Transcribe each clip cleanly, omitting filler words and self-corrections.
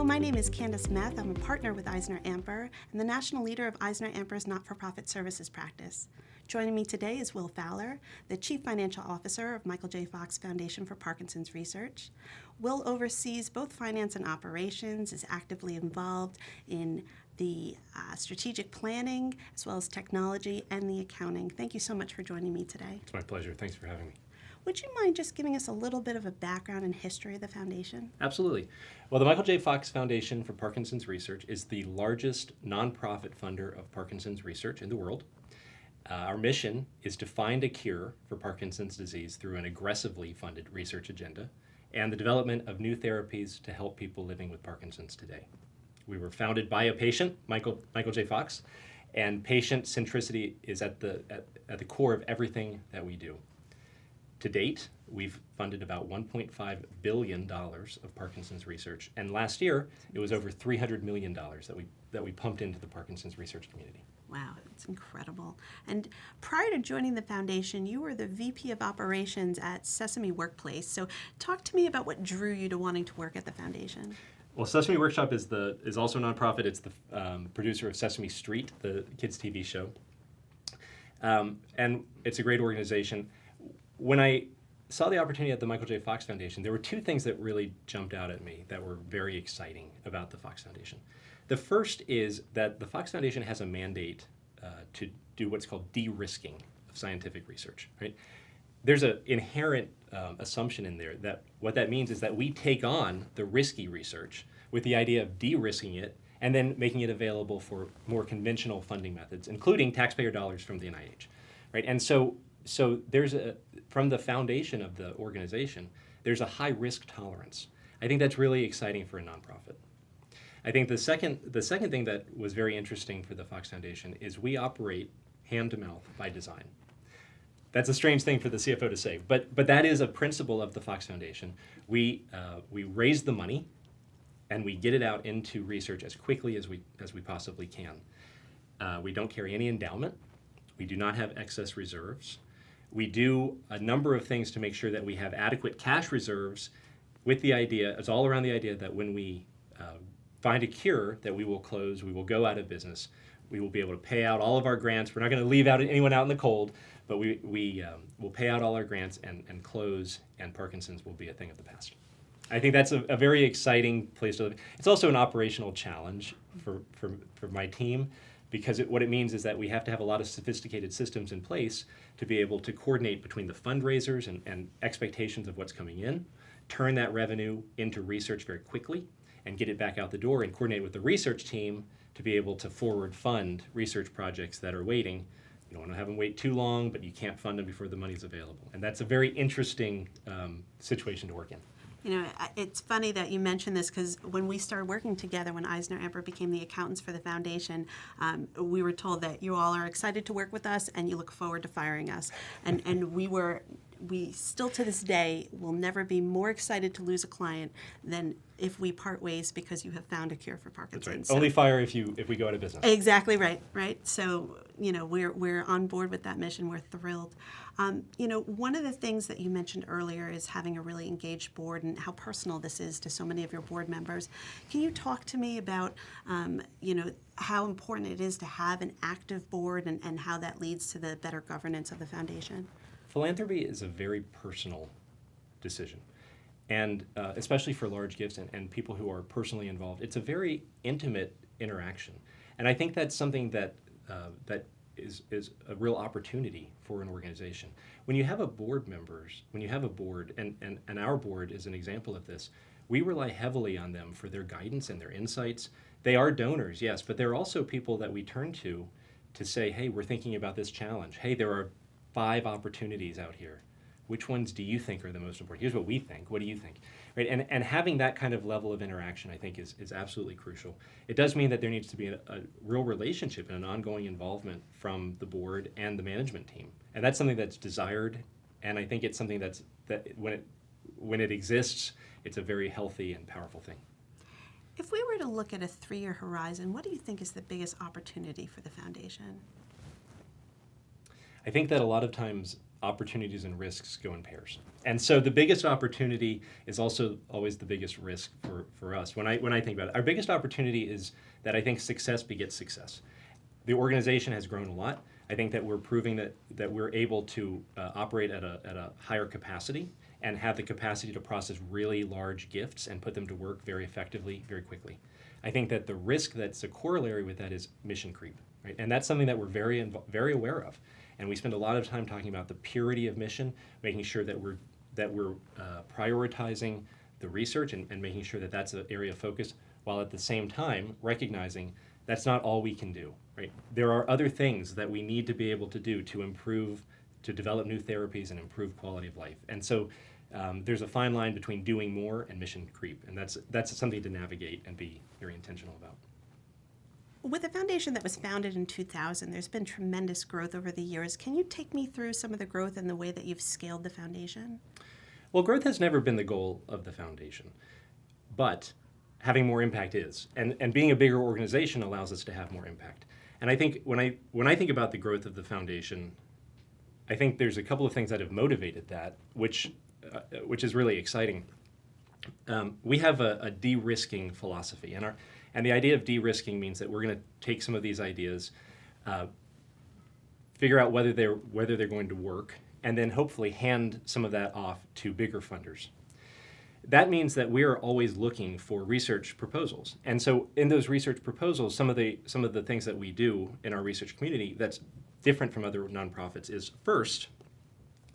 Hello, my name is Candace Meth. I'm a partner with EisnerAmper and the national leader of EisnerAmper's not-for-profit services practice. Joining me today is Will Fowler, the Chief Financial Officer of Michael J. Fox Foundation for Parkinson's Research. Will oversees both finance and operations, is actively involved in the strategic planning, as well as technology and the accounting. Thank you so much for joining me today. It's my pleasure. Thanks for having me. Would you mind just giving us a little bit of a background and history of the foundation? Absolutely. Well, the Michael J. Fox Foundation for Parkinson's Research is the largest nonprofit funder of Parkinson's research in the world. Our mission is to find a cure for Parkinson's disease through an aggressively funded research agenda and the development of new therapies to help people living with Parkinson's today. We were founded by a patient, Michael J. Fox, and patient centricity is at the core of everything that we do. To date, we've funded about $1.5 billion of Parkinson's research, and last year it was over $300 million that we pumped into the Parkinson's research community. Wow, it's incredible. And prior to joining the foundation, you were the VP of Operations at Sesame Workplace. So talk to me about what drew you to wanting to work at the foundation. Well, Sesame Workshop is also a nonprofit. It's the producer of Sesame Street, the kids' TV show, and it's a great organization. When I saw the opportunity at the Michael J. Fox Foundation, there were two things that really jumped out at me that were very exciting about the Fox Foundation. The first is that the Fox Foundation has a mandate to do what's called de-risking of scientific research. Right? There's an inherent assumption in there that what that means is that we take on the risky research with the idea of de-risking it and then making it available for more conventional funding methods, including taxpayer dollars from the NIH. Right? And so there's from the foundation of the organization, there's a high risk tolerance. I think that's really exciting for a nonprofit. I think the second thing that was very interesting for the Fox Foundation is we operate hand to mouth by design. That's a strange thing for the CFO to say, but that is a principle of the Fox Foundation. We raise the money, and we get it out into research as quickly as we possibly can. We don't carry any endowment. We do not have excess reserves. We do a number of things to make sure that we have adequate cash reserves with the idea, it's all around the idea that when we find a cure that we will close, we will go out of business, we will be able to pay out all of our grants. We're not going to leave anyone out in the cold, but we will pay out all our grants and close, and Parkinson's will be a thing of the past. I think that's a very exciting place to live. It's also an operational challenge for my team, because what it means is that we have to have a lot of sophisticated systems in place to be able to coordinate between the fundraisers and expectations of what's coming in, turn that revenue into research very quickly, and get it back out the door, and coordinate with the research team to be able to forward fund research projects that are waiting. You don't want to have them wait too long, but you can't fund them before the money's available. And that's a very interesting situation to work in. You know, it's funny that you mentioned this, because when we started working together, when EisnerAmper became the accountants for the foundation, we were told that you all are excited to work with us and you look forward to firing us. And we still to this day will never be more excited to lose a client than if we part ways because you have found a cure for Parkinson's. That's right. So, only fire if we go out of business. Exactly right. So, you know, we're on board with that mission. We're thrilled. You know, one of the things that you mentioned earlier is having a really engaged board and how personal this is to so many of your board members. Can you talk to me about, you know, how important it is to have an active board and how that leads to the better governance of the foundation? Philanthropy is a very personal decision, and especially for large gifts and people who are personally involved, it's a very intimate interaction. And I think that's something that is a real opportunity for an organization. When you have a board, and our board is an example of this, we rely heavily on them for their guidance and their insights. They are donors, yes, but they're also people that we turn to say, hey, we're thinking about this challenge. Hey, there are 5 opportunities out here. Which ones do you think are the most important? Here's what we think. What do you think? Right? And having that kind of level of interaction, I think, is absolutely crucial. It does mean that there needs to be a real relationship and an ongoing involvement from the board and the management team. And that's something that's desired, and I think it's something that when it exists, it's a very healthy and powerful thing. If we were to look at a 3-year horizon, what do you think is the biggest opportunity for the foundation? I think that a lot of times opportunities and risks go in pairs. And so the biggest opportunity is also always the biggest risk for us. When I think about it, our biggest opportunity is that I think success begets success. The organization has grown a lot. I think that we're proving that we're able to operate at a higher capacity and have the capacity to process really large gifts and put them to work very effectively, very quickly. I think that the risk that's a corollary with that is mission creep, right? And that's something that we're very aware of. And we spend a lot of time talking about the purity of mission, making sure that we're prioritizing the research and making sure that that's an area of focus, while at the same time recognizing that's not all we can do, right? There are other things that we need to be able to do to improve, to develop new therapies and improve quality of life. And so there's a fine line between doing more and mission creep, and that's something to navigate and be very intentional about. With a foundation that was founded in 2000, there's been tremendous growth over the years. Can you take me through some of the growth and the way that you've scaled the foundation? Well, growth has never been the goal of the foundation, but having more impact is. And being a bigger organization allows us to have more impact. And I think when I think about the growth of the foundation, I think there's a couple of things that have motivated that, which is really exciting. We have a de-risking philosophy, and the idea of de-risking means that we're going to take some of these ideas, figure out whether they're going to work, and then hopefully hand some of that off to bigger funders. That means that we are always looking for research proposals, and so in those research proposals, some of the things that we do in our research community that's different from other nonprofits is, first,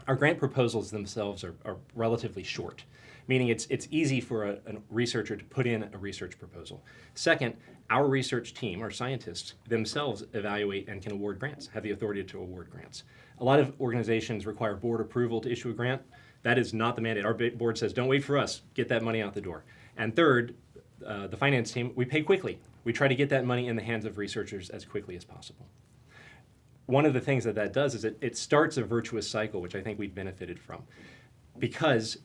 our grant proposals themselves are relatively short, meaning it's easy for a researcher to put in a research proposal. Second, our research team, our scientists themselves evaluate and can award grants, have the authority to award grants. A lot of organizations require board approval to issue a grant. That is not the mandate. Our board says, don't wait for us, get that money out the door. And third, the finance team, we pay quickly. We try to get that money in the hands of researchers as quickly as possible. One of the things that does is it starts a virtuous cycle, which I think we've benefited from. Because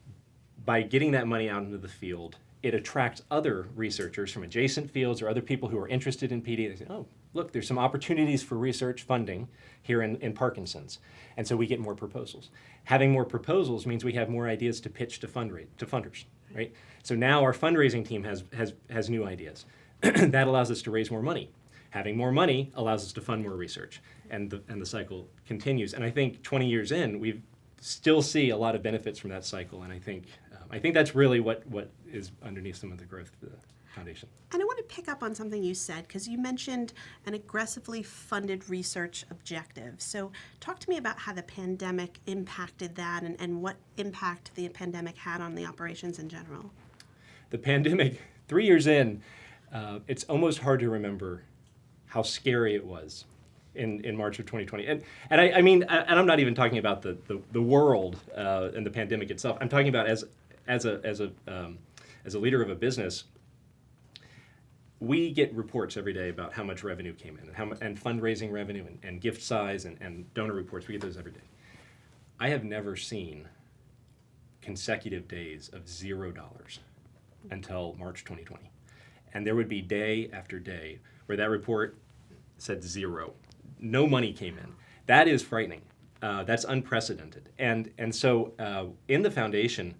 by getting that money out into the field, it attracts other researchers from adjacent fields or other people who are interested in PD. They say, oh, look, there's some opportunities for research funding here in Parkinson's. And so we get more proposals. Having more proposals means we have more ideas to pitch to funders, right? So now our fundraising team has new ideas. That allows us to raise more money. Having more money allows us to fund more research, and the cycle continues. And I think 20 years in, we still see a lot of benefits from that cycle, and I think that's really what is underneath some of the growth of the foundation. And I want to pick up on something you said, because you mentioned an aggressively funded research objective. So talk to me about how the pandemic impacted that and what impact the pandemic had on the operations in general. The pandemic, 3 years in, it's almost hard to remember how scary it was in March of 2020. And I mean, and I'm not even talking about the world and the pandemic itself. I'm talking about as a leader of a business, we get reports every day about how much revenue came in and fundraising revenue and gift size and donor reports. We get those every day. I have never seen consecutive days of $0 until March 2020. And there would be day after day where that report said zero. No money came in. That is frightening. That's unprecedented. And so in the foundation,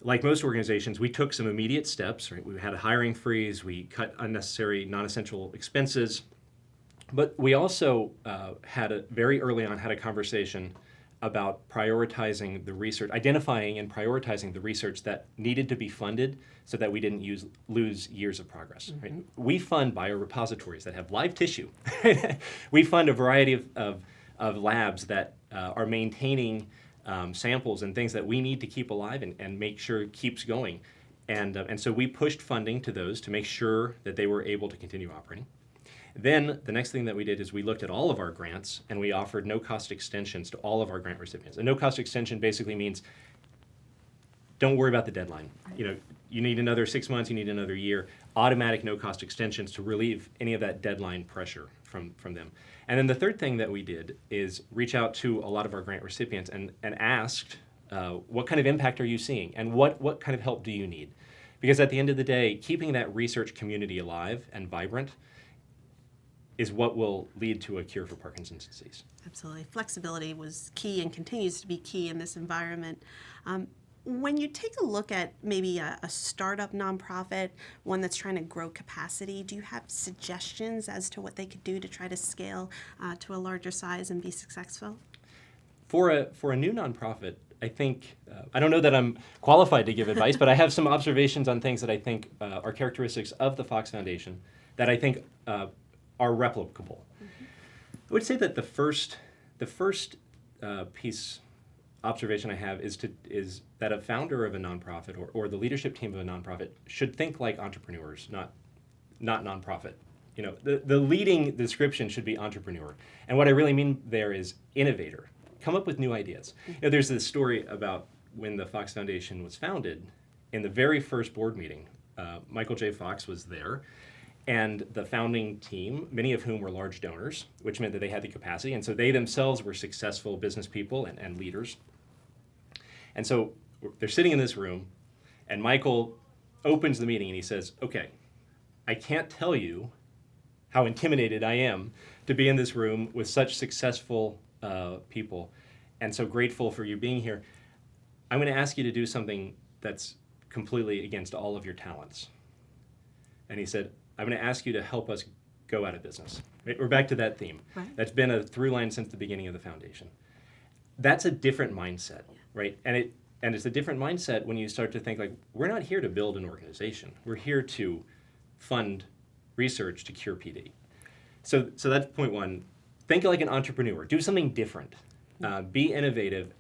like most organizations, we took some immediate steps. Right? We had a hiring freeze. We cut unnecessary, non-essential expenses. But we also very early on had a conversation about prioritizing the research, identifying and prioritizing the research that needed to be funded so that we didn't lose years of progress. Mm-hmm. Right? We fund biorepositories that have live tissue. We fund a variety of labs that are maintaining samples and things that we need to keep alive and make sure it keeps going. And so we pushed funding to those to make sure that they were able to continue operating. Then the next thing that we did is we looked at all of our grants and we offered no-cost extensions to all of our grant recipients. A no-cost extension basically means don't worry about the deadline. You know, you need another 6 months, you need another year. Automatic no-cost extensions to relieve any of that deadline pressure from them. And then the third thing that we did is reach out to a lot of our grant recipients and asked, what kind of impact are you seeing? And what kind of help do you need? Because at the end of the day, keeping that research community alive and vibrant is what will lead to a cure for Parkinson's disease. Absolutely. Flexibility was key and continues to be key in this environment. When you take a look at maybe a startup nonprofit, one that's trying to grow capacity, do you have suggestions as to what they could do to try to scale to a larger size and be successful? For a new nonprofit, I think, I don't know that I'm qualified to give advice, but I have some observations on things that I think are characteristics of the Fox Foundation that I think are replicable. I would say that the first piece observation I have is that a founder of a nonprofit or the leadership team of a nonprofit should think like entrepreneurs, not nonprofit. The leading description should be entrepreneur. And what I really mean there is innovator. Come up with new ideas. There's this story about when the Fox Foundation was founded. In the very first board meeting, Michael J. Fox was there, and the founding team, many of whom were large donors, which meant that they had the capacity, and so they themselves were successful business people and leaders. And so they're sitting in this room, and Michael opens the meeting and he says, "Okay, I can't tell you how intimidated I am to be in this room with such successful people, and so grateful for you being here. I'm going to ask you to do something that's completely against all of your talents." And he said, "I'm going to ask you to help us go out of business." Right? We're back to that theme. Right. That's been a through line since the beginning of the foundation. That's a different mindset, right? And it's a different mindset when you start to think like, we're not here to build an organization. We're here to fund research to cure PD. So that's point one. Think like an entrepreneur. Do something different. Be innovative.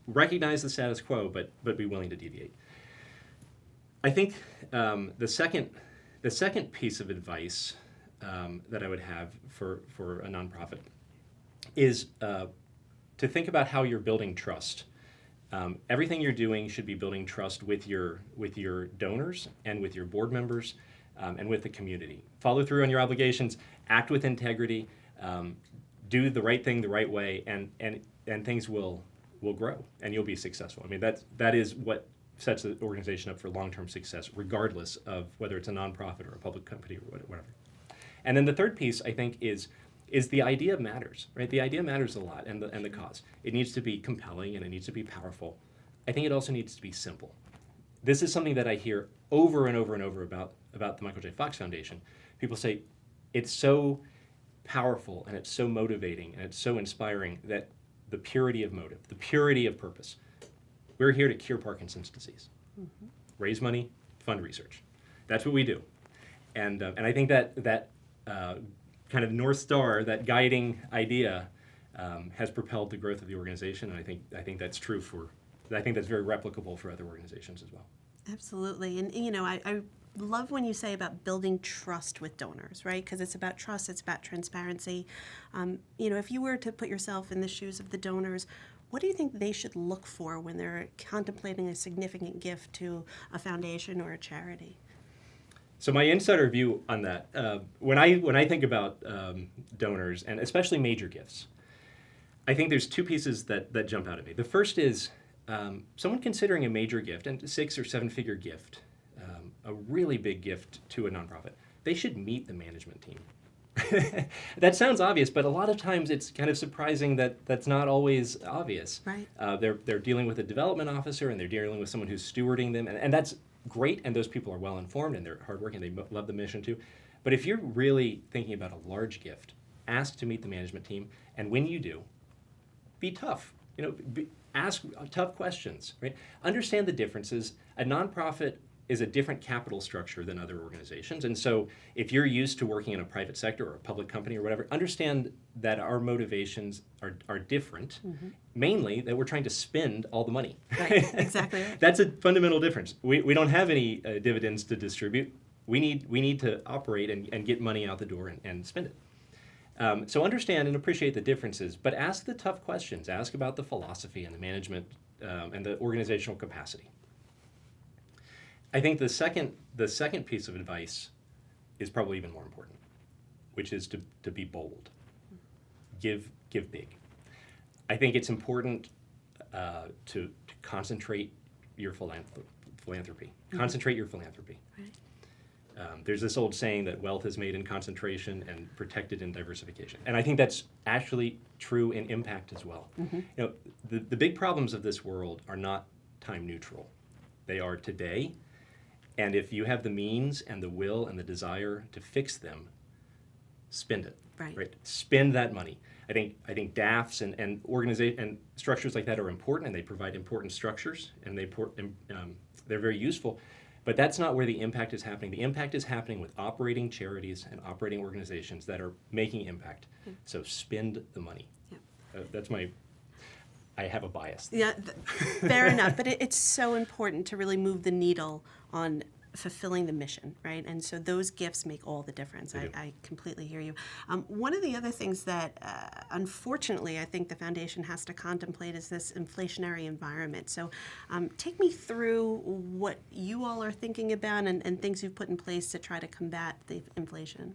Recognize the status quo, but be willing to deviate. I think the second piece of advice that I would have for a nonprofit is to think about how you're building trust. Everything you're doing should be building trust with your donors and with your board members and with the community. Follow through on your obligations. Act with integrity. Do the right thing the right way, and things will grow, and you'll be successful. I mean, that is what sets the organization up for long-term success, regardless of whether it's a nonprofit or a public company or whatever. And then the third piece, I think, is the idea matters, right? The idea matters a lot, and the cause. It needs to be compelling, and it needs to be powerful. I think it also needs to be simple. This is something that I hear over and over and over about the Michael J. Fox Foundation. People say, it's so powerful, and it's so motivating, and it's so inspiring that the purity of motive, the purity of purpose. We're here to cure Parkinson's disease. Mm-hmm. Raise money, fund research. That's what we do. And I think that kind of North Star, that guiding idea, has propelled the growth of the organization, and I think that's true I think that's very replicable for other organizations as well. Absolutely. And I love when you say about building trust with donors, right? Because it's about trust, it's about transparency. If you were to put yourself in the shoes of the donors, what do you think they should look for when they're contemplating a significant gift to a foundation or a charity? So my insider view on that, when I think about donors, and especially major gifts, I think there's two pieces that jump out at me. The first is someone considering a major gift, and 6 or 7 figure gift, a really big gift to a nonprofit, they should meet the management team. That sounds obvious, but a lot of times it's kind of surprising that that's not always obvious. Right. They're dealing with a development officer, and they're dealing with someone who's stewarding them, and that's great, and those people are well informed, and they're hardworking, they love the mission too. But if you're really thinking about a large gift, ask to meet the management team, and when you do, be tough. Ask tough questions, right? Understand the differences. A nonprofit is a different capital structure than other organizations. And so if you're used to working in a private sector or a public company or whatever, understand that our motivations are different, mainly that we're trying to spend all the money. Right, exactly right. That's a fundamental difference. We don't have any dividends to distribute. We need to operate and get money out the door and spend it. So understand and appreciate the differences, but ask the tough questions. Ask about the philosophy and the management and the organizational capacity. I think the second piece of advice is probably even more important, which is to be bold. Give big. I think it's important to concentrate your philanthropy. Concentrate your philanthropy. Right. There's this old saying that wealth is made in concentration and protected in diversification. And I think that's actually true in impact as well. The big problems of this world are not time neutral. They are today. And if you have the means and the will and the desire to fix them, spend it. Right? Spend that money. I think DAFs and organization and structures like that are important, and they provide important structures, and they're very useful. But that's not where the impact is happening. The impact is happening with operating charities and operating organizations that are making impact. So spend the money. I have a bias. Yeah, fair enough. But it's so important to really move the needle on fulfilling the mission, right? And so those gifts make all the difference. I completely hear you. One of the other things that, unfortunately, I think the foundation has to contemplate is this inflationary environment. So take me through what you all are thinking about and things you've put in place to try to combat the inflation.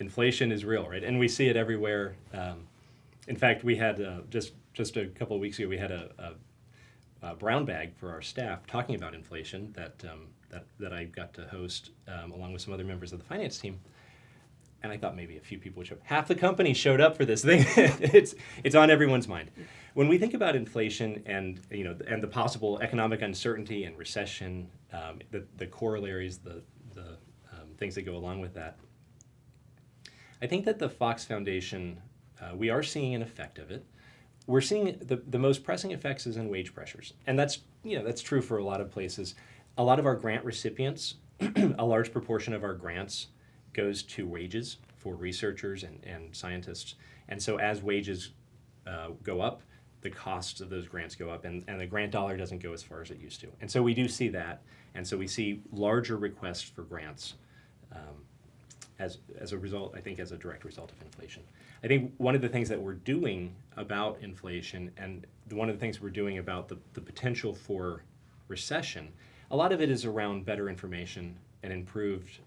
Inflation is real, right? And we see it everywhere. In fact, we had just a couple of weeks ago, we had a brown bag for our staff talking about inflation that I got to host along with some other members of the finance team. And I thought maybe a few people would show up. Half the company showed up for this thing. It's on everyone's mind. When we think about inflation and the possible economic uncertainty and recession, the corollaries, the things that go along with that, I think that the Fox Foundation, we are seeing an effect of it. We're seeing the most pressing effects is in wage pressures, and that's true for a lot of places. A lot of our grant recipients, a large proportion of our grants goes to wages for researchers and scientists, and so as wages go up, the costs of those grants go up, and the grant dollar doesn't go as far as it used to. And so we do see that, and so we see larger requests for grants as a result, I think, as a direct result of inflation. I think one of the things that we're doing about inflation and one of the things we're doing about the potential for recession, a lot of it is around better information and improved,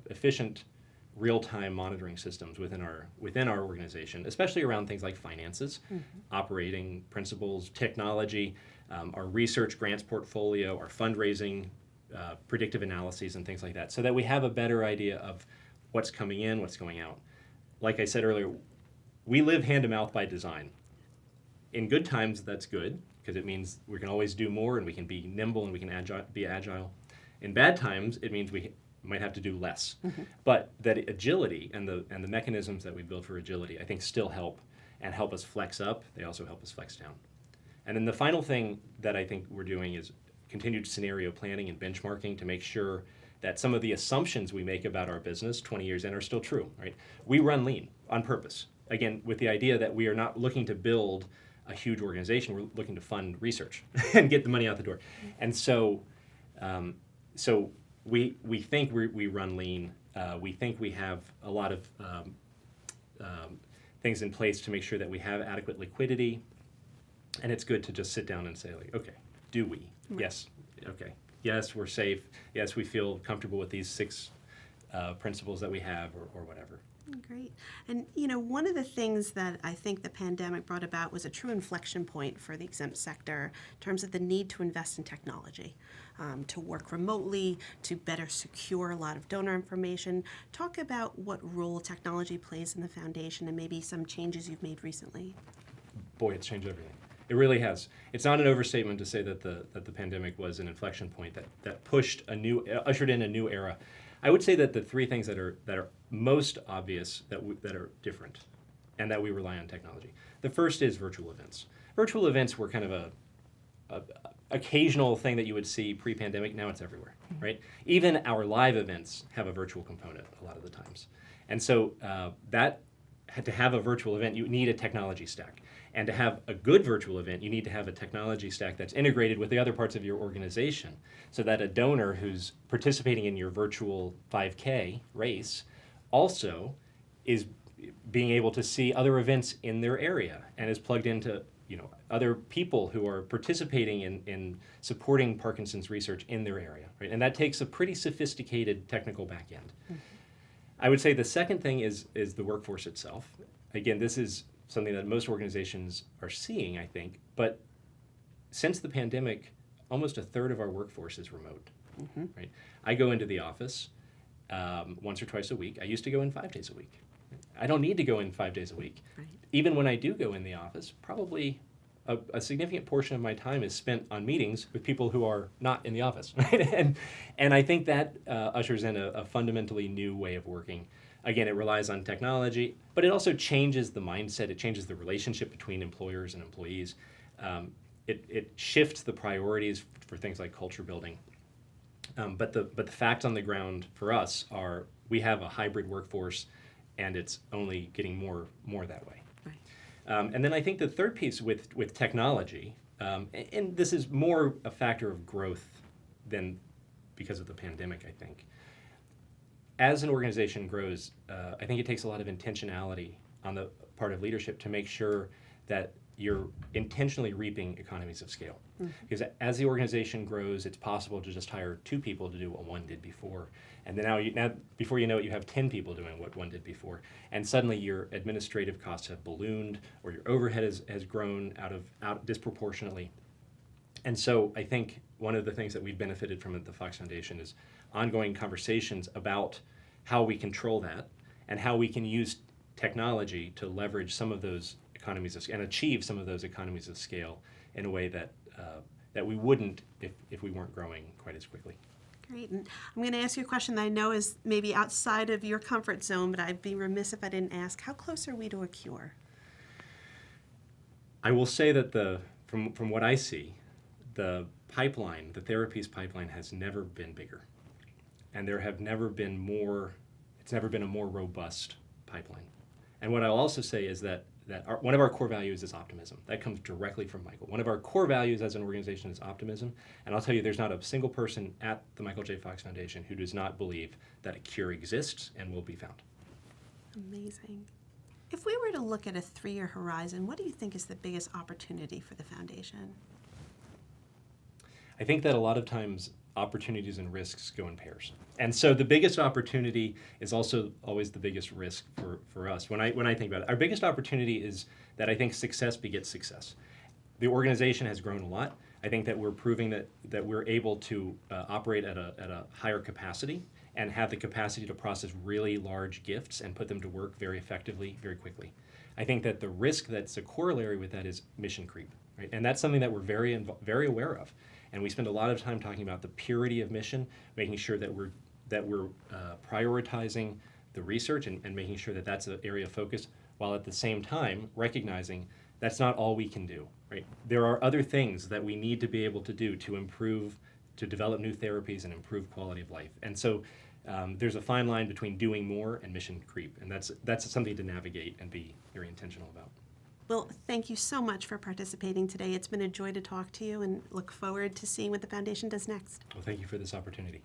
efficient, real-time monitoring systems within our organization, especially around things like finances, operating principles, technology, our research grants portfolio, our fundraising, predictive analyses, and things like that, so that we have a better idea of what's coming in, what's going out. Like I said earlier, we live hand-to-mouth by design. In good times, that's good, because it means we can always do more and we can be nimble and we can be agile. In bad times, it means we might have to do less. But that agility and the mechanisms that we build for agility, I think, still help us flex up. They also help us flex down. And then the final thing that I think we're doing is continued scenario planning and benchmarking to make sure that some of the assumptions we make about our business 20 years in are still true, right? We run lean on purpose. Again, with the idea that we are not looking to build a huge organization, we're looking to fund research and get the money out the door. And so we think we run lean. We think we have a lot of things in place to make sure that we have adequate liquidity. And it's good to just sit down and say, like, okay, do we? Right. Yes. Okay. Yes, we're safe. Yes, we feel comfortable with these 6 principles that we have or whatever. Great. And, one of the things that I think the pandemic brought about was a true inflection point for the exempt sector in terms of the need to invest in technology, to work remotely, to better secure a lot of donor information. Talk about what role technology plays in the foundation and maybe some changes you've made recently. Boy, it's changed everything. It really has. It's not an overstatement to say that the pandemic was an inflection point that ushered in a new era. I would say that the 3 things that are most obvious that are different, and that we rely on technology. The first is virtual events. Virtual events were kind of a occasional thing that you would see pre-pandemic. Now it's everywhere, right? Even our live events have a virtual component a lot of the times, and so to have a virtual event, you need a technology stack. And to have a good virtual event, you need to have a technology stack that's integrated with the other parts of your organization, so that a donor who's participating in your virtual 5K race also is being able to see other events in their area and is plugged into other people who are participating in supporting Parkinson's research in their area, right? And that takes a pretty sophisticated technical back end. I would say the second thing is the workforce itself. Again, this is something that most organizations are seeing, I think, but since the pandemic, almost a third of our workforce is remote, right? I go into the office, once or twice a week. I used to go in 5 days a week. I don't need to go in 5 days a week. Right. Even when I do go in the office, probably a significant portion of my time is spent on meetings with people who are not in the office. Right? And I think that ushers in a fundamentally new way of working. Again, it relies on technology, but it also changes the mindset. It changes the relationship between employers and employees. It shifts the priorities for things like culture building. But the facts on the ground for us are we have a hybrid workforce, and it's only getting more that way. Right. And then I think the third piece with technology, and this is more a factor of growth than because of the pandemic, I think. As an organization grows, I think it takes a lot of intentionality on the part of leadership to make sure that you're intentionally reaping economies of scale. Mm-hmm. Because as the organization grows, it's possible to just hire 2 people to do what one did before. And then now before you know it, you have 10 people doing what one did before. And suddenly your administrative costs have ballooned, or your overhead has grown out disproportionately. And so I think one of the things that we've benefited from at the Fox Foundation is ongoing conversations about how we control that and how we can use technology to leverage some of those economies and achieve some of those economies of scale in a way that we wouldn't if we weren't growing quite as quickly. Great. And I'm going to ask you a question that I know is maybe outside of your comfort zone, but I'd be remiss if I didn't ask. How close are we to a cure? I will say that from what I see, the therapies pipeline has never been bigger. And there have never been it's never been a more robust pipeline. And what I'll also say is that one of our core values is optimism. That comes directly from Michael. One of our core values as an organization is optimism. And I'll tell you, there's not a single person at the Michael J. Fox Foundation who does not believe that a cure exists and will be found. Amazing. If we were to look at a 3-year horizon, what do you think is the biggest opportunity for the foundation? I think that a lot of times opportunities and risks go in pairs. And so the biggest opportunity is also always the biggest risk for us. When I think about it, our biggest opportunity is that I think success begets success. The organization has grown a lot. I think that we're proving that we're able to operate at a higher capacity and have the capacity to process really large gifts and put them to work very effectively, very quickly. I think that the risk that's a corollary with that is mission creep, right? And that's something that we're very aware of. And we spend a lot of time talking about the purity of mission, making sure that we're prioritizing the research and making sure that that's an area of focus, while at the same time recognizing that's not all we can do, right? There are other things that we need to be able to do to develop new therapies and improve quality of life. And so there's a fine line between doing more and mission creep, and that's something to navigate and be very intentional about. Well, thank you so much for participating today. It's been a joy to talk to you, and look forward to seeing what the foundation does next. Well, thank you for this opportunity.